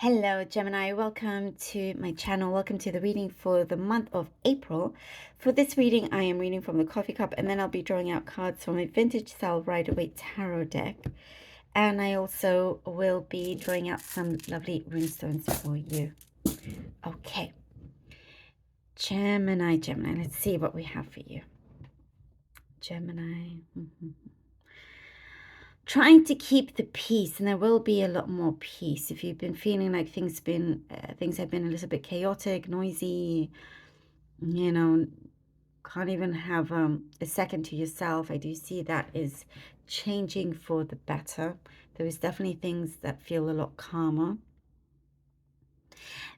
Hello, Gemini. Welcome to my channel. Welcome to the reading for the month of April. For this reading, I am reading from the coffee cup, and then I'll be drawing out cards from a vintage style Rider-Waite tarot deck. And I also will be drawing out some lovely runestones for you. Okay. Gemini. Let's see what we have for you. Gemini. Trying to keep the peace, and there will be a lot more peace. If you've been feeling like things have been a little bit chaotic, noisy, can't even have a second to yourself, I do see that is changing for the better. There is definitely things that feel a lot calmer.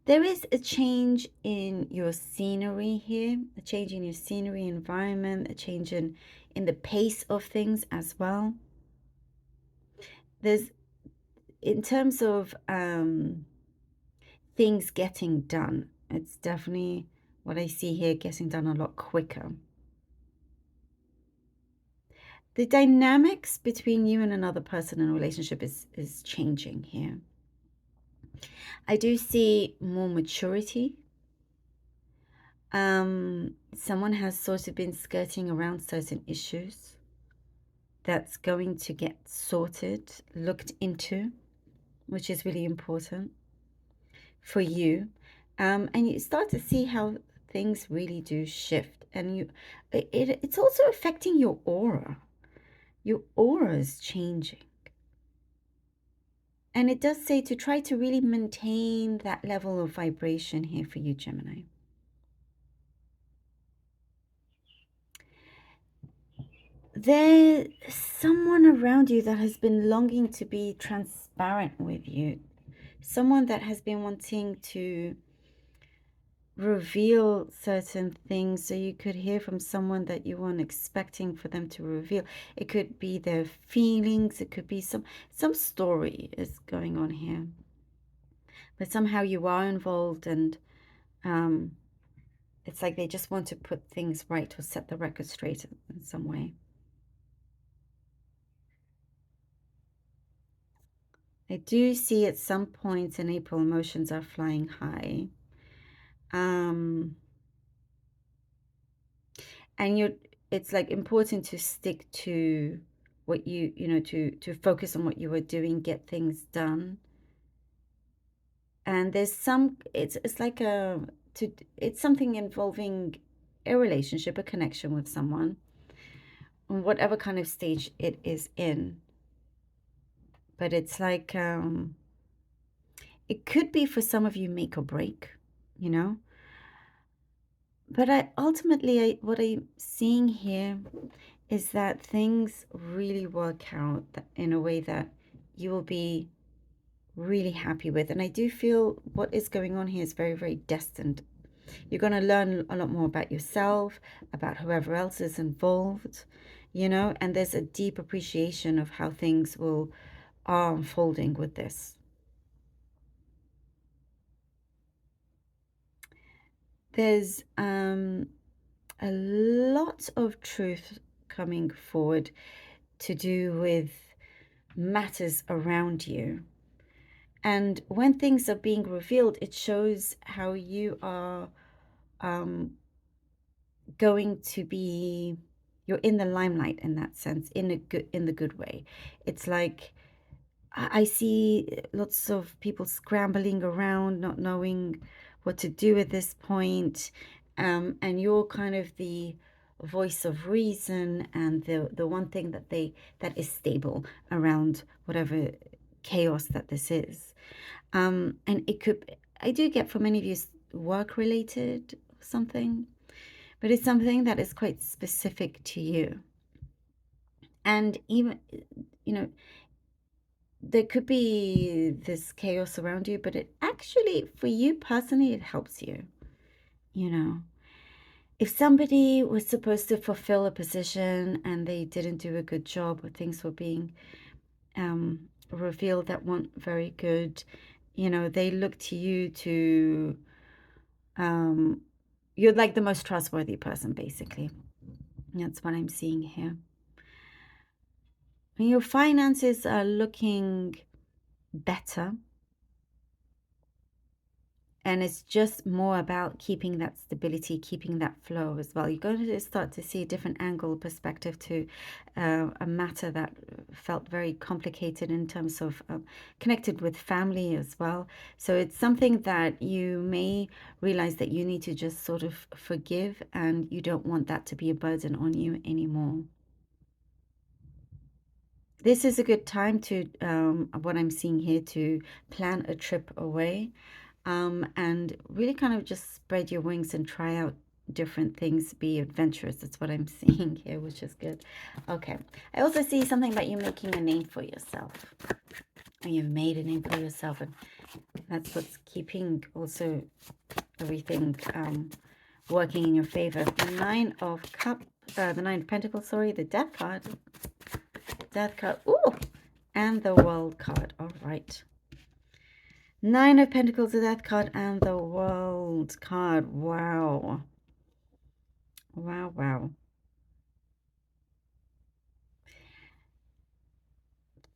There is a change in your scenery here, a change in your scenery environment, a change in the pace of things as well. There's, in terms of things getting done, it's definitely what I see here, getting done a lot quicker. The dynamics between you and another person in a relationship is changing here. I do see more maturity. Someone has sort of been skirting around certain issues that's going to get sorted, looked into, which is really important for you. And you start to see how things really do shift. And it's also affecting your aura. Your aura is changing. And it does say to try to really maintain that level of vibration here for you, Gemini. There's someone around you that has been longing to be transparent with you. Someone that has been wanting to reveal certain things, so you could hear from someone that you weren't expecting for them to reveal. It could be their feelings, it could be some story is going on here, but somehow you are involved, and it's like they just want to put things right or set the record straight in some way. I do see at some points in April emotions are flying high. And it's like important to stick to what to focus on what you are doing, get things done. And there's it's like it's something involving a relationship, a connection with someone, on whatever kind of stage it is in. But it's like it could be for some of you make or break, But ultimately, what I'm seeing here is that things really work out in a way that you will be really happy with. And I do feel what is going on here is very, very destined. You're going to learn a lot more about yourself, about whoever else is involved, and there's a deep appreciation of how things are unfolding with this. There's a lot of truth coming forward to do with matters around you. And when things are being revealed, it shows how you are going to be, you're in the limelight in that sense, in the good way. It's like I see lots of people scrambling around, not knowing what to do at this point. And you're kind of the voice of reason and the one thing that is stable around whatever chaos that this is. And it could, I do get for many of you work related something, but it's something that is quite specific to you. And even, there could be this chaos around you, but it actually, for you personally, it helps you. If somebody was supposed to fulfill a position and they didn't do a good job, or things were being revealed that weren't very good, they look to you to, you're like the most trustworthy person, basically. That's what I'm seeing here. And your finances are looking better. And it's just more about keeping that stability, keeping that flow as well. You're going to start to see a different angle, perspective to a matter that felt very complicated in terms of connected with family as well. So it's something that you may realize that you need to just sort of forgive, and you don't want that to be a burden on you anymore. This is a good time to, what I'm seeing here, to plan a trip away. And really kind of just spread your wings and try out different things, be adventurous. That's what I'm seeing here, which is good. Okay. I also see something about you making a name for yourself. And you've made a name for yourself, and that's what's keeping also everything working in your favor. The Nine of Pentacles, sorry, the Death card. Death card. Ooh! And the World card. All right. Nine of Pentacles, the Death card, and the World card. Wow. Wow, wow.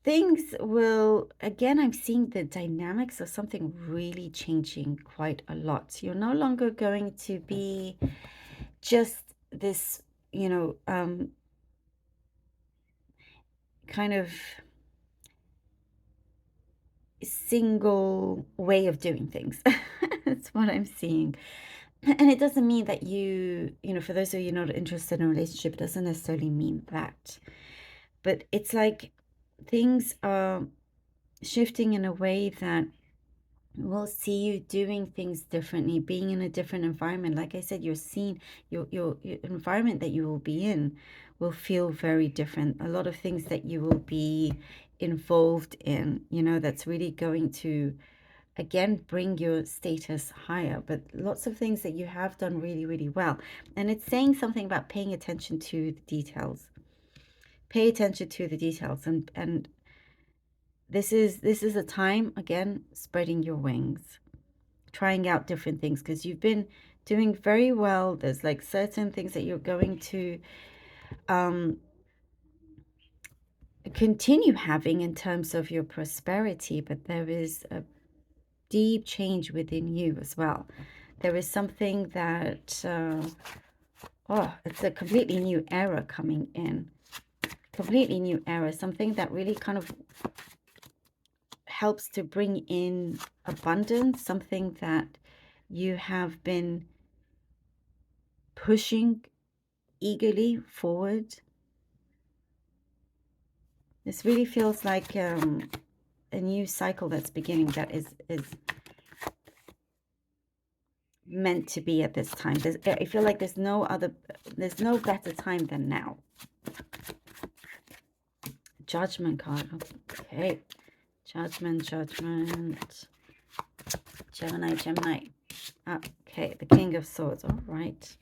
Things will, again, I'm seeing the dynamics of something really changing quite a lot. You're no longer going to be just this, kind of single way of doing things. That's what I'm seeing. And it doesn't mean that for those of you not interested in a relationship, it doesn't necessarily mean that. But it's like things are shifting in a way that will see you doing things differently, being in a different environment. Like I said, your environment that you will be in will feel very different. A lot of things that you will be involved in, that's really going to, again, bring your status higher. But lots of things that you have done really, really well. And it's saying something about paying attention to the details. Pay attention to the details. And this is a time, again, spreading your wings, trying out different things, because you've been doing very well. There's like certain things that you're going to continue having in terms of your prosperity, but there is a deep change within you as well. There is something that, it's a completely new era coming in. Completely new era. Something that really kind of helps to bring in abundance. Something that you have been pushing eagerly forward. This really feels like a new cycle that's beginning, that is meant to be at this time. I feel like there's no better time than now. Judgment card. Okay. Judgment. Gemini. Okay. The King of Swords. All right.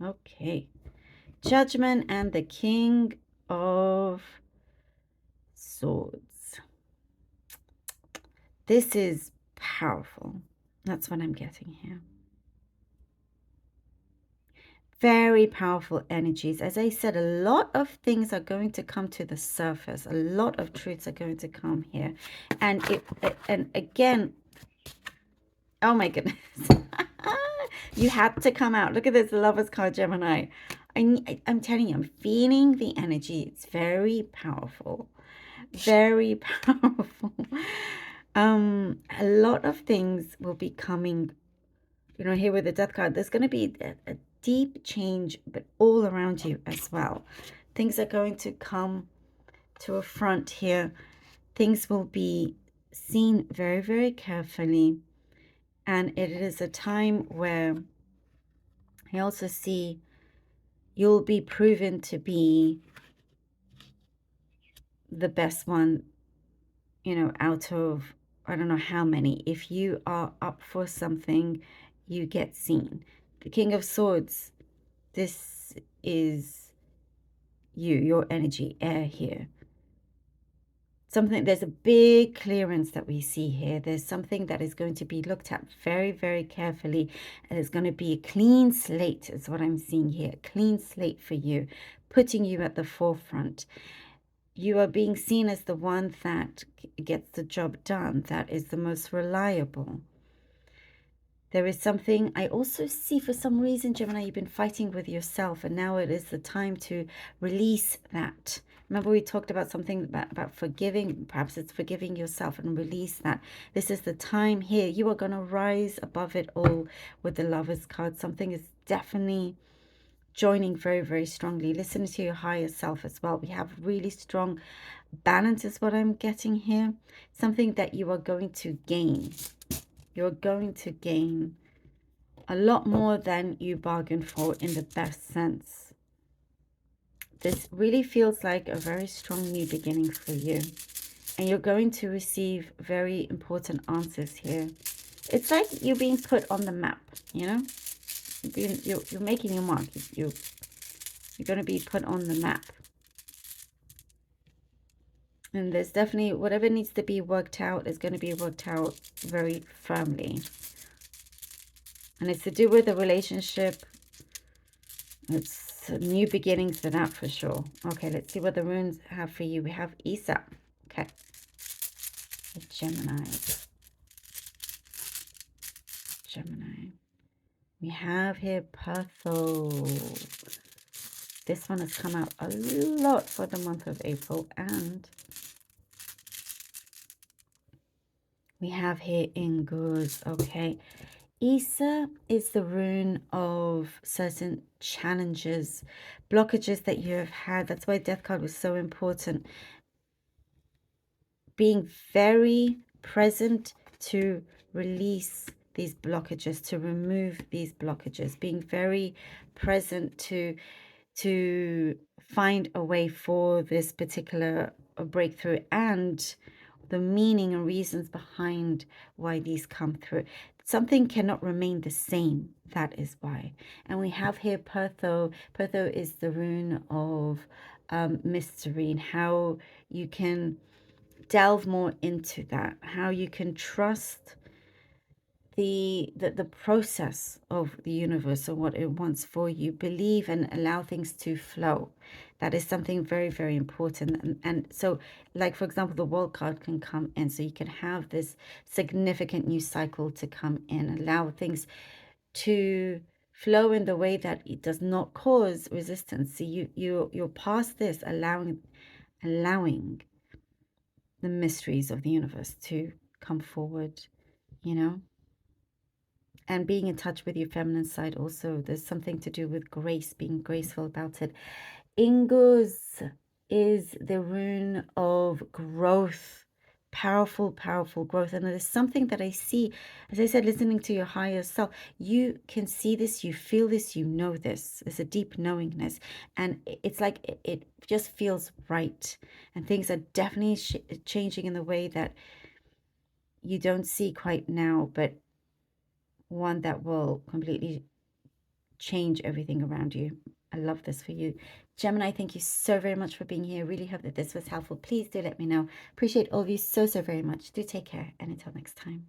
Okay. Judgment and the King of Swords. This is powerful. That's what I'm getting here. Very powerful energies. As I said, a lot of things are going to come to the surface. A lot of truths are going to come here. And again, oh my goodness. You had to come out. Look at this Lover's card, Gemini. I'm telling you, I'm feeling the energy. It's very powerful. Very powerful. A lot of things will be coming, here with the Death card. There's going to be a deep change, but all around you as well. Things are going to come to a front here. Things will be seen very, very carefully. And it is a time where I also see you'll be proven to be the best one, out of, I don't know how many. If you are up for something, you get seen. The King of Swords, this is your energy, air here. There's a big clearance that we see here. There's something that is going to be looked at very, very carefully. And it's going to be a clean slate is what I'm seeing here. A clean slate for you, putting you at the forefront. You are being seen as the one that gets the job done, that is the most reliable. There is something I also see for some reason, Gemini, you've been fighting with yourself, and now it is the time to release that. Remember we talked about something about forgiving. Perhaps it's forgiving yourself and release that. This is the time here. You are going to rise above it all with the Lovers card. Something is definitely joining very, very strongly. Listen to your higher self as well. We have really strong balance is what I'm getting here. Something that you are going to gain. You're going to gain a lot more than you bargained for in the best sense. This really feels like a very strong new beginning for you. And you're going to receive very important answers here. It's like you're being put on the map, you know? You're making your mark. You're going to be put on the map. And there's definitely whatever needs to be worked out is going to be worked out very firmly. And it's to do with a relationship. It's new beginnings for that for sure. Okay, let's see what the runes have for you. We have Isa. Okay. The Gemini. Gemini. We have here Pertho. This one has come out a lot for the month of April. And we have here Inguz. Okay. Isa is the rune of certain challenges, blockages that you have had. That's why Death card was so important. Being very present to release these blockages, to remove these blockages, being very present to find a way for this particular breakthrough and the meaning and reasons behind why these come through. Something cannot remain the same. That is why. And we have here Pertho. Pertho is the rune of mystery and how you can delve more into that, how you can trust the process of the universe or what it wants for you. Believe and allow things to flow. That is something very, very important. And so, like, for example, the World card can come in. So you can have this significant new cycle to come in. Allow things to flow in the way that it does not cause resistance. So you're past this, allowing the mysteries of the universe to come forward, you know? And being in touch with your feminine side also. There's something to do with grace, being graceful about it. Inguz is the rune of growth. Powerful, powerful growth. And there's something that I see, as I said, listening to your higher self. You can see this, you feel this, you know this. There's a deep knowingness. And it's like it just feels right. And things are definitely changing in the way that you don't see quite now, but one that will completely change everything around you. I love this for you. Gemini, thank you so very much for being here. Really hope that this was helpful. Please do let me know. Appreciate all of you so, so very much. Do take care, and until next time.